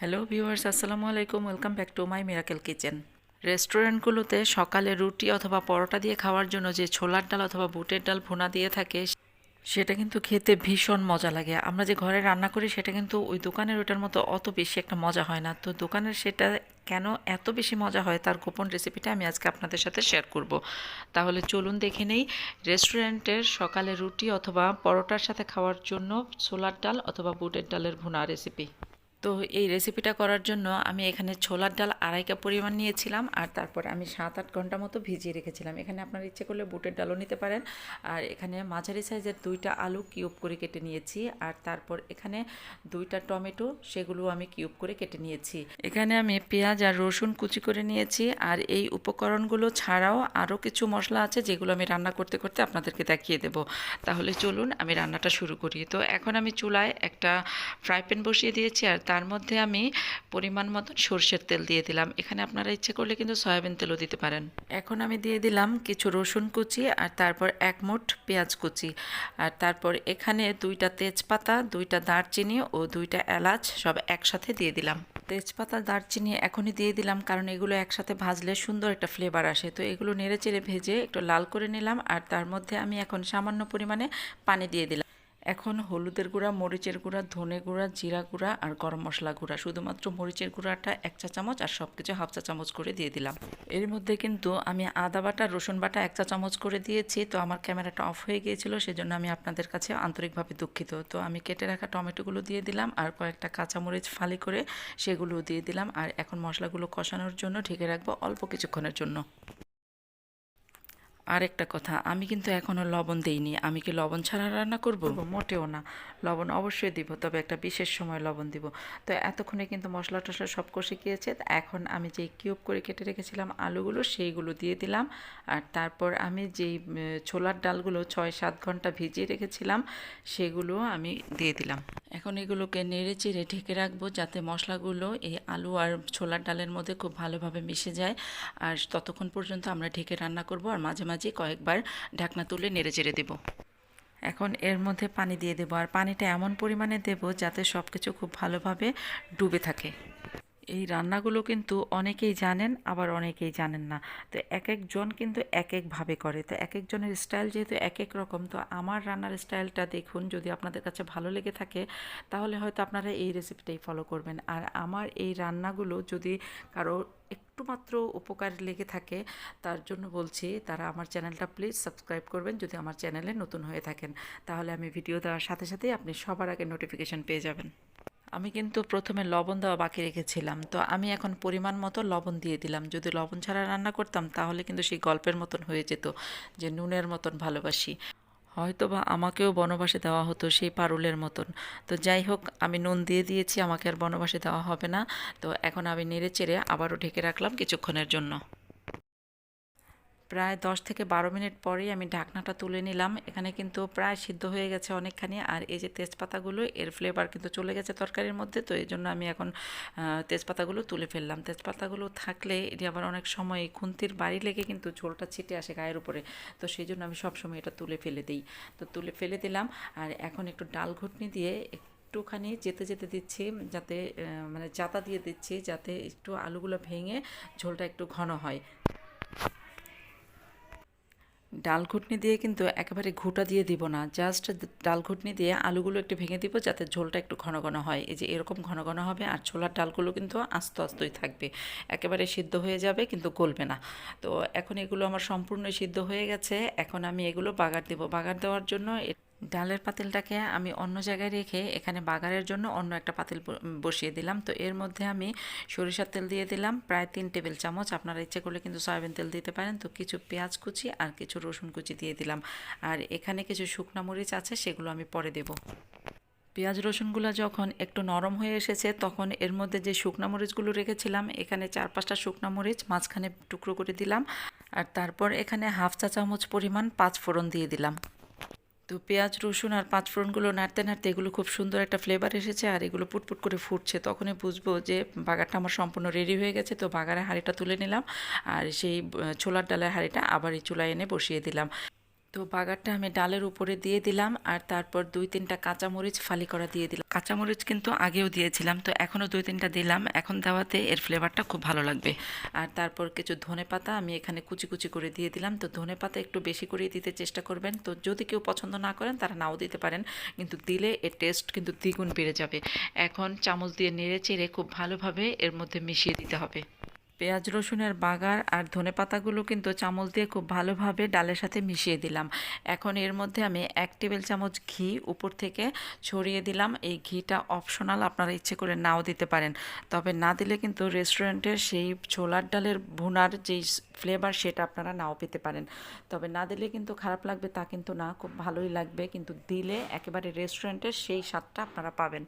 Hello viewers, আসসালামু আলাইকুম। Welcome back to my Miracle Kitchen. রেস্টুরেন্টগুলোতে সকালে রুটি অথবা পরোটা দিয়ে খাওয়ার জন্য যে ছোলার ডাল অথবা বুটের ডাল ভুনা দিয়ে থাকে, সেটা কিন্তু খেতে ভীষণ মজা লাগে। আমরা যে ঘরে রান্না করি সেটা কিন্তু ওই দোকানের ওটার মতো অত বেশি একটা মজা হয় না। তো দোকানের সেটা কেন এত বেশি মজা হয় তার গোপন রেসিপিটা আমি আজকে আপনাদের সাথে শেয়ার করব। তাহলে চলুন দেখে নেই রেস্টুরেন্টের সকালে রুটি অথবা পরোটার সাথে খাওয়ার জন্য ছোলার ডাল অথবা বুটের ডালের ভুনা রেসিপি। তো এই রেসিপিটা করার জন্য আমি এখানে ছোলার ডাল 2.5 কাপ পরিমাণ নিয়েছিলাম, আর তারপর আমি 7-8 ঘন্টা মতো ভিজিয়ে রেখেছিলাম। এখানে আপনার ইচ্ছে করলে বুটের ডালও নিতে পারেন। আর এখানে মাঝারি সাইজের 2টা আলু কিউব করে কেটে নিয়েছি, আর তারপর এখানে 2টা টমেটো, সেগুলো আমি কিউব করে কেটে নিয়েছি। এখানে আমি পেঁয়াজ আর রসুন কুচি করে নিয়েছি। আর এই উপকরণগুলো ছাড়াও আরও কিছু মশলা আছে যেগুলো আমি রান্না করতে করতে আপনাদেরকে দেখিয়ে দেব। তাহলে চলুন আমি রান্নাটা শুরু করি। তো এখন আমি চুলায় একটা ফ্রাই প্যান বসিয়ে দিয়েছি, আর তার মধ্যে আমি পরিমাণ মতন সরষের তেল দিয়ে দিলাম। এখানে আপনারা ইচ্ছে করলে কিন্তু সয়াবিন তেলও দিতে পারেন। এখন আমি দিয়ে দিলাম কিছু রসুন কুচি, আর তারপর 1 মুঠ পেঁয়াজ কুচি, আর তারপর এখানে 2টা তেজপাতা, 2টা দারচিনি ও 2টা এলাচ সব একসাথে দিয়ে দিলাম। তেজপাতা দারচিনি এখনই দিয়ে দিলাম কারণ এগুলো একসাথে ভাজলে সুন্দর একটা ফ্লেভার আসে। তো এগুলো নেড়েচেড়ে ভেজে একটু লাল করে নিলাম, আর তার মধ্যে আমি এখন সামান্য পরিমাণে পানি দিয়ে দিলাম। এখন হলুদের গুঁড়া, মরিচের গুঁড়া, ধনে গুঁড়া, জিরা গুঁড়া আর গরম মশলা গুঁড়া, শুধুমাত্র মরিচের গুঁড়াটা 1 চা চামচ আর সব কিছু 1/2 চা চামচ করে দিয়ে দিলাম। এর মধ্যে কিন্তু আমি আদা বাটা, রসুন বাটা 1 চা চামচ করে দিয়েছি। তো আমার ক্যামেরাটা অফ হয়ে গিয়েছিল, সেজন্য আমি আপনাদের কাছে আন্তরিকভাবে দুঃখিত। তো আমি কেটে রাখা টমেটোগুলো দিয়ে দিলাম, আর কয়েকটা কাঁচামরিচ ফালি করে সেগুলো দিয়ে দিলাম। আর এখন মশলাগুলো কষানোর জন্য ঢেকে রাখবো অল্প কিছুক্ষণের জন্য। আরেকটা কথা, আমি কিন্তু এখনও লবণ দেইনি। আমি কি লবণ ছাড়া রান্না করব? মোটেও না, লবণ অবশ্যই দিব, তবে একটা বিশেষ সময় লবণ দিব। তো এতক্ষণে কিন্তু মশলা টশলা সব কষে গিয়েছে। এখন আমি যেই কিউব করে কেটে রেখেছিলাম আলুগুলো, সেইগুলো দিয়ে দিলাম। আর তারপর আমি যেই ছোলার ডালগুলো 6-7 ঘন্টা ভিজিয়ে রেখেছিলাম সেগুলো আমি দিয়ে দিলাম। এখন এগুলোকে নেড়ে চেড়ে ঢেকে রাখবো যাতে মশলাগুলো এই আলু আর ছোলার ডালের মধ্যে খুব ভালোভাবে মিশে যায়। আর ততক্ষণ পর্যন্ত আমরা ঢেকে রান্না করব, আর মাঝে মাঝে কয়েকবার ঢাকনা তুলে নেড়ে চেড়ে দেবো। এখন এর মধ্যে পানি দিয়ে দেবো, আর পানিটা এমন পরিমাণে দেবো যাতে সব কিছু খুব ভালোভাবে ডুবে থাকে। এই রান্নাগুলো কিন্তু অনেকেই জানেন, আবার অনেকেই জানেন না। তো এক একজন কিন্তু এক একভাবে করে। তো এক একজনের স্টাইল যেহেতু এক এক রকম, তো আমার রান্নার স্টাইলটা দেখুন, যদি আপনাদের কাছে ভালো লেগে থাকে তাহলে হয়তো আপনারা এই রেসিপিটাই ফলো করবেন। আর আমার এই রান্নাগুলো যদি কারো একটু মাত্র উপকার লেগে থাকে, তার জন্য বলছি তারা আমার চ্যানেলটা প্লিজ সাবস্ক্রাইব করবেন যদি আমার চ্যানেলে নতুন হয়ে থাকেন। তাহলে আমি ভিডিও দেওয়ার সাথে সাথেই আপনি সবার আগে নোটিফিকেশন পেয়ে যাবেন। আমি কিন্তু প্রথমে লবণ দেওয়া বাকি রেখেছিলাম, তো আমি এখন পরিমাণ মতো লবণ দিয়ে দিলাম। যদি লবণ ছাড়া রান্না করতাম তাহলে কিন্তু সেই গল্পের মতন হয়ে যেত যে নুনের মতন ভালোবাসি, হয়তো বা আমাকেও বনবাসে দেওয়া হতো সেই পারুলের মতন। তো যাই হোক, আমি নুন দিয়ে দিয়েছি, আমাকে আর বনবাসে দেওয়া হবে না। তো এখন আমি নেড়ে চেড়ে আবারও ঢেকে রাখলাম কিছুক্ষণের জন্য। প্রায় 10 থেকে 12 মিনিট পরেই আমি ঢাকনাটা তুলে নিলাম। এখানে কিন্তু প্রায় সিদ্ধ হয়ে গেছে অনেকখানি। আর এই যে তেজপাতাগুলো, এর ফ্লেভার কিন্তু চলে গেছে তরকারির মধ্যে। তো এই জন্য আমি এখন তেজপাতাগুলো তুলে ফেললাম। তেজপাতাগুলো থাকলে এটি আবার অনেক সময় খুন্তির বাড়ি লেগে কিন্তু ঝোলটা ছিটে আসে গায়ের উপরে। তো সেই জন্য আমি সবসময় এটা তুলে ফেলে দিই। তো তুলে ফেলে দিলাম। আর এখন একটু ডাল ঘুটনি দিয়ে একটুখানি যেতে যেতে দিচ্ছি, যাতে মানে জাতা দিয়ে দিচ্ছি যাতে একটু আলুগুলো ভেঙে ঝোলটা একটু ঘন হয়। ডাল ঘুটনি দিয়ে কিন্তু একেবারে ঘুঁটা দিয়ে দিব না, জাস্ট ডাল ঘুটনি দিয়ে আলুগুলো একটু ভেঙে দিব যাতে ঝোলটা একটু ঘন ঘন হয়। এই যে এরকম ঘন ঘন হবে, আর ছোলার ডালগুলো কিন্তু আস্তে আস্তই থাকবে, একেবারে সিদ্ধ হয়ে যাবে কিন্তু গলবে না। তো এখন এগুলো আমার সম্পূর্ণ সিদ্ধ হয়ে গেছে। এখন আমি এগুলো বাগার দেব। বাগার দেওয়ার জন্য ডালের পাতিলটাকে আমি অন্য জায়গায় রেখে এখানে বাগারের জন্য অন্য একটা পাতিল বসিয়ে দিলাম। তো এর মধ্যে আমি সরিষার তেল দিয়ে দিলাম প্রায় 3 টেবিল চামচ। আপনারা ইচ্ছে করলে কিন্তু সয়াবিন তেল দিতে পারেন। তো কিছু পেঁয়াজ কুচি আর কিছু রসুন কুচি দিয়ে দিলাম। আর এখানে কিছু শুকনা মরিচ আছে, সেগুলো আমি পরে দেব। পেঁয়াজ রসুনগুলো যখন একটু নরম হয়ে এসেছে, তখন এর মধ্যে যে শুকনা মরিচগুলো রেখেছিলাম, এখানে 4-5টা শুকনা মরিচ মাঝখানে টুকরো করে দিলাম। আর তারপর এখানে 1/2 চা চামচ পরিমাণ 5 ফোড়ন দিয়ে দিলাম। তো পেঁয়াজ রসুন আর পাঁচফোড়নগুলো নাড়তে নাড়তে এগুলো খুব সুন্দর একটা ফ্লেভার এসেছে, আর এগুলো পুটপুট করে ফুটছে। তখনই বুঝবো যে বাগারটা আমার সম্পূর্ণ রেডি হয়ে গেছে। তো বাগারের হাঁড়িটা তুলে নিলাম, আর সেই ছোলার ডালের হাঁড়িটা আবার এই চুলায় এনে বসিয়ে দিলাম। তো বাগারটা আমি ডালের উপরে দিয়ে দিলাম আর তারপর 2-3টা কাঁচামরিচ ফালি করা দিয়ে দিলাম। কাঁচামরিচ কিন্তু আগেও দিয়েছিলাম, তো এখনও 2-3টা দিলাম, এখন দেওয়াতে এর ফ্লেভারটা খুব ভালো লাগবে। আর তারপর কিছু ধনেপাতা আমি এখানে কুচি কুচি করে দিয়ে দিলাম। তো ধনেপাতা একটু বেশি করে দিতে চেষ্টা করবেন, তো যদি কেউ পছন্দ না করেন তারা নাও দিতে পারেন, কিন্তু দিলে এর টেস্ট কিন্তু দ্বিগুণ বেড়ে যাবে। এখন চামচ দিয়ে নেড়ে চেড়ে খুব ভালোভাবে এর মধ্যে মিশিয়ে দিতে হবে। পেঁয়াজ রসুনের বাগার আর ধনেপাতাগুলো কিন্তু চামচ দিয়ে খুব ভালোভাবে ডালের সাথে মিশিয়ে দিলাম। এখন এর মধ্যে আমি 1 টেবিল চামচ ঘি উপর থেকে ছড়িয়ে দিলাম। এই ঘিটা অপশনাল, আপনারা ইচ্ছে করে নাও দিতে পারেন, তবে না দিলে কিন্তু রেস্টুরেন্টের সেই ছোলার ডালের ভুনার যেই ফ্লেভার সেটা আপনারা নাও পেতে পারেন। তবে না দিলে কিন্তু খারাপ লাগবে তা কিন্তু না, খুব ভালোই লাগবে, কিন্তু দিলে একেবারে রেস্টুরেন্টের সেই স্বাদটা আপনারা পাবেন।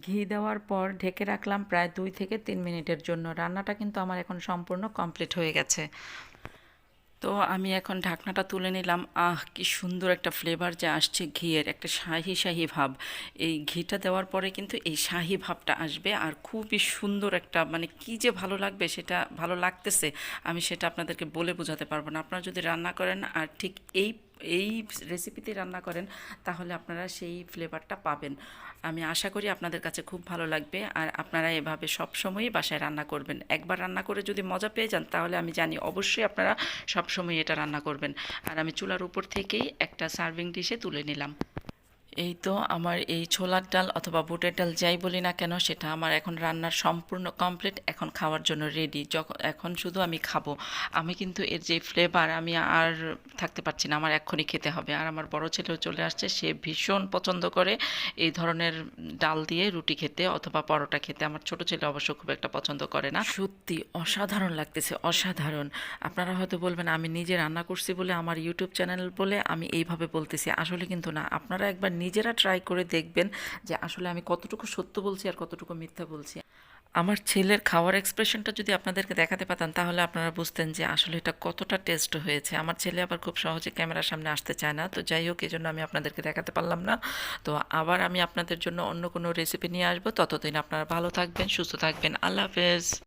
ঘি দেওয়ার পর ঢেকে রাখলাম প্রায় 2 থেকে 3 মিনিটের জন্য। রান্নাটা কিন্তু আমার এখন সম্পূর্ণ কমপ্লিট হয়ে গেছে। তো আমি এখন ঢাকনাটা তুলে নিলাম। কি সুন্দর একটা ফ্লেভার যে আসছে, ঘিয়ের একটা শাহি শাহি ভাব। এই ঘিটা দেওয়ার পরে কিন্তু এই শাহি ভাবটা আসবে আর খুবই সুন্দর একটা, মানে কি যে ভালো লাগবে, সেটা ভালো লাগতেছে আমি সেটা আপনাদেরকে বলে বোঝাতে পারবো না। আপনারা যদি রান্না করেন আর ঠিক এই এই রেসিপিতে রান্না করেন তাহলে আপনারা সেই ফ্লেভারটা পাবেন। আমি আশা করি আপনাদের কাছে খুব ভালো লাগবে আর আপনারা এভাবে সবসময়ই বাসায় রান্না করবেন। একবার রান্না করে যদি মজা পেয়ে যান তাহলে আমি জানি অবশ্যই আপনারা সবসময় এটা রান্না করবেন। আর আমি চুলার উপর থেকেই একটা সার্ভিং ডিশে তুলে নিলাম। এই তো আমার এই ছোলার ডাল অথবা বুটের ডাল যাই বলি না কেন, সেটা আমার এখন রান্নার সম্পূর্ণ কমপ্লিট, এখন খাওয়ার জন্য রেডি। এখন শুধু আমি খাবো। আমি কিন্তু এর যে ফ্লেভার আমি আর থাকতে পারছি না, আমার এক্ষুনি খেতে হবে। আর আমার বড় ছেলেও চলে আসছে, সে ভীষণ পছন্দ করে এই ধরনের ডাল দিয়ে রুটি খেতে অথবা পরোটা খেতে। আমার ছোট ছেলে অবশ্য খুব একটা পছন্দ করে না। সত্যি অসাধারণ লাগতেছে, অসাধারণ। আপনারা হয়তো বলবেন আমি নিজে রান্না করছি বলে, আমার ইউটিউব চ্যানেল বলে আমি এইভাবে বলতেছি, আসলে কিন্তু না। আপনারা একবার নিজেরা ট্রাই করে দেখবেন যে আসলে আমি কতটুকু সত্য বলছি আর কতটুকু মিথ্যা বলছি। আমার ছেলের খাওয়ার এক্সপ্রেশনটা যদি আপনাদেরকে দেখাতে পারতাম তাহলে আপনারা বুঝতেন যে আসলে এটা কতটা টেস্ট হয়েছে। আমার ছেলে আবার খুব সহজে ক্যামেরার সামনে আসতে চায় না, তো যাই হোক এই জন্য আমি আপনাদেরকে দেখাতে পারলাম না। তো আবার আমি আপনাদের জন্য অন্য কোনো রেসিপি নিয়ে আসবো। ততদিন আপনারা ভালো থাকবেন, সুস্থ থাকবেন। আল্লাহ হাফেজ।